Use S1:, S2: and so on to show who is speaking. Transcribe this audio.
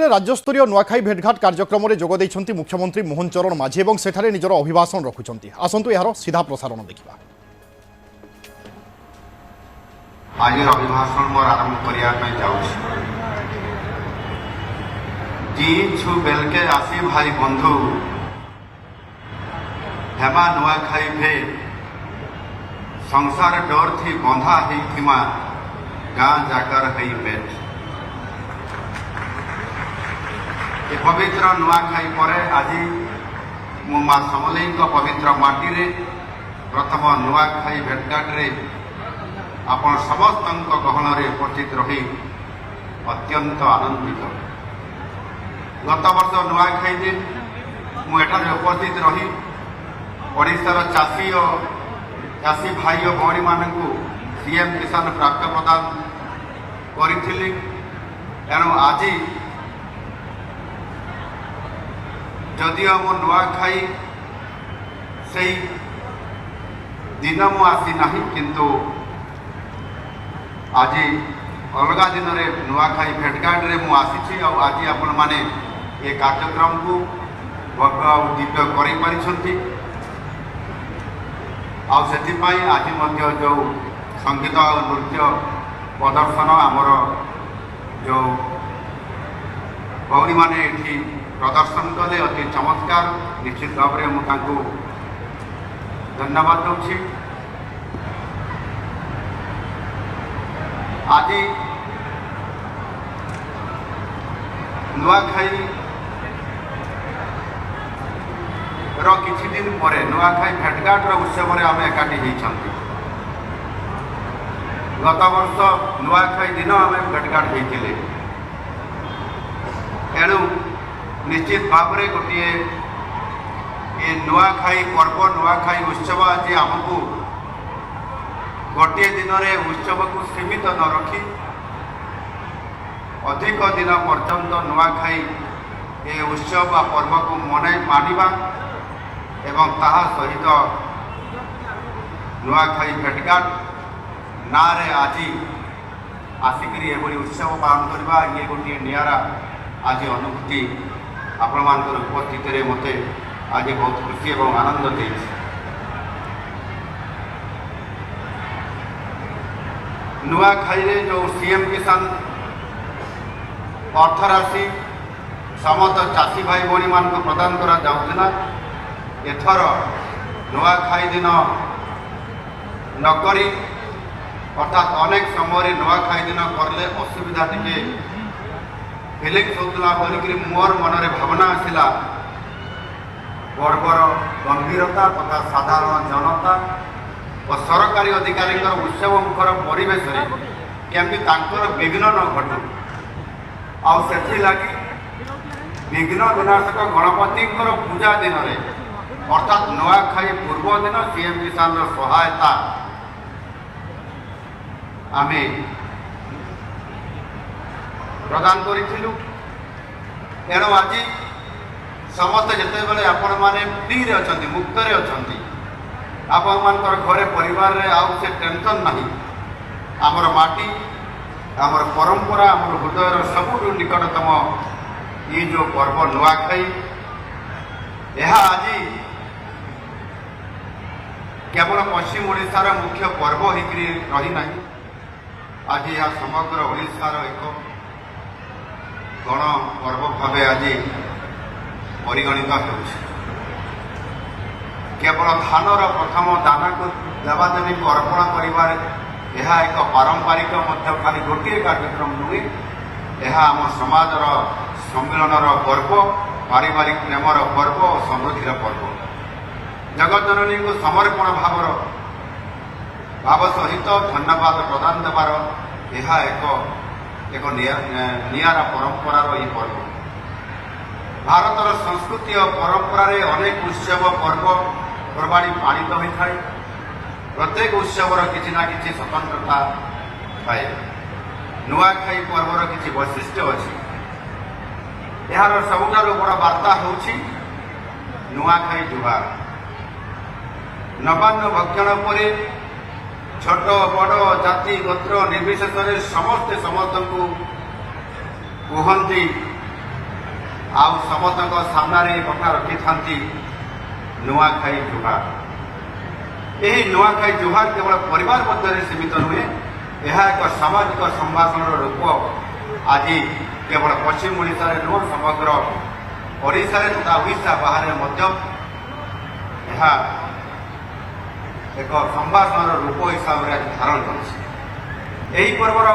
S1: भुवनेश्वर राज्यस्तरीय नुआखाई भेटघाट कार्यक्रम में जोग देइछन्ति मुख्यमंत्री मोहन चरण माझी और सेठारे निजर अभिभाषण रखुछन्ति। आसंतु यार सीधा प्रसारण देखिबा।
S2: आज अभिभाषण मोर आरंभ करिया पे जाउछि। जी छु बेलके आसी भाई बंधु हेमा नुआखाई भे संसार डर थी बंधा ही थिमा गाँ जाकर हई बेट। पवित्र नुआखाई परे आज मु माँ समलेई पवित्र माटी रे प्रथम नुआखाई भेटघाट रे आपण समस्त गहन रे उपस्थित रही अत्यंत आनंदित। गत वर्ष नुआखाई दिन मु एठारे उपस्थित रही ओडिशार चाषी भाई और भौणी मानकु सीएम किसान प्राप्त प्रदान करिथिली। एणु आज जदिओ मो नुआखाई से दिन मु आसी नाही किंतु आज अलगा दिन रे नुआखाई भेटघाट रे मु आसी और आज आपण माने ये कार्यक्रम को भव्य और दिव्य करि परिछंती। और से आज जो संगीत और नृत्य प्रदर्शन आमर जो भौणी माने एठी प्रदर्शन कले अति चमत्कार। निश्चित भाव में मुझे धन्यवाद दूसरी। आज नुआखाई किछि दिन पर नुआखाई भेटघाट उत्सव में आम एकाठी होती। गत वर्ष नुआखाई दिन आम भेटघाट होते। एणु निश्चित भाव में गोटे ये नुआखाई पर्व नुआखाई उत्सव आज आमको गोटे दिन रे उत्सव को सीमित न रखी अधिक दिन पर्यंत नुआखाई ये उत्सव पर्व को मानिबा एवं ताहा सहित नुआखाई भेटघाट ना रे आज आसिक एभली उत्सव पालन करवा ये गोटे नियारा आज अनुभूति आपण मानकर उपस्थित मते आज बहुत खुशी और आनंद दे। नुआखाई रे जो सीएम किसान अर्थ राशि समस्त चाषी भाई भौणी मान को प्रदान करा जाउतना एथर नुआखाई दिन नकरी अर्थात अनेक समय नुआखाई दिन करले असुविधा टिके फिलिंग्स होता बोलिक मोर मन में भावना आसला पर्वर गंभीरता तथा साधारण जनता और सरकारी अधिकारी उत्सव मुखर परिवेश केमती विघ्न न घटू आगी विघ्न विनाशक गणपति पूजा दिन में अर्थात नुआखाई पूर्व दिन सीएम किसान सहायता आम प्रदान करूँ। एणु आज समस्त जिते आपण मैंने फ्री अच्छा मुक्त अच्छा आपण घरे परिवार रे आउ से टेंशन नहीं। आमर माटी आमर परंपरा आमर हृदय सबुठ निकटतम ये जो पर्व नुआखाई यह आज केवल पश्चिम ओडिशार मुख्य पर्व होकर रही ना। आज यह समग्र ओडिशार एक गण पर्व भाव आज परिगणित हो। केवल धानर प्रथम दाना को देवादेवी को अर्पण कर यह एक पारंपरिक खाली गोटे कार्यक्रम नुहे। यह आम समाजर सम्मिलनर पर्व पारिवारिक प्रेमर पर्व और समृद्धिर पर्व। जगत जननी को समर्पण भाव सहित धन्यवाद प्रदान देवार यह एक नियारा परंपरार ये पर्व। भारतर संस्कृति और परंपरा रे अनेक उत्सव पर्व पर्वाणी पालित होता है। प्रत्येक उत्सवर किसी ना किसी स्वतंत्रता थाए। नुआखाई पर्वर किसी वैशिष्ट्य अच्छी। यार सबुठार बड़ वार्ता होछि नुआखाई जुहार। नवान्न भक्षण पर छोट बड़ जाति गोत्र निर्विशेष समस्ते समस्त को कहती ଆଉ ସମସ୍ତଙ୍କ ସାମ୍ନାରେ କଥା ରଖିଥାନ୍ତି ନୂଆଖାଇ ଜୁହାର। ଏହି ନୂଆଖାଇ ଜୁହାର କେବଳ ପରିବାର ମଧ୍ୟରେ ସୀମିତ ନୁହେଁ, ଏହା ଏକ ସାମାଜିକ ସମ୍ଭାଷଣର ରୂପ। ଆଜି କେବଳ ପଶ୍ଚିମ ଓଡ଼ିଶାରେ ନୁହେଁ, ସମଗ୍ର ଓଡ଼ିଶାରେ ତଥା ଓଡ଼ିଶା ବାହାରେ ମଧ୍ୟ ଏହା ଏକ ସମ୍ଭାଷଣର ରୂପ ହିସାବରେ ଆଜି ଧାରଣ କରିଛି। ଏହି ପର୍ବର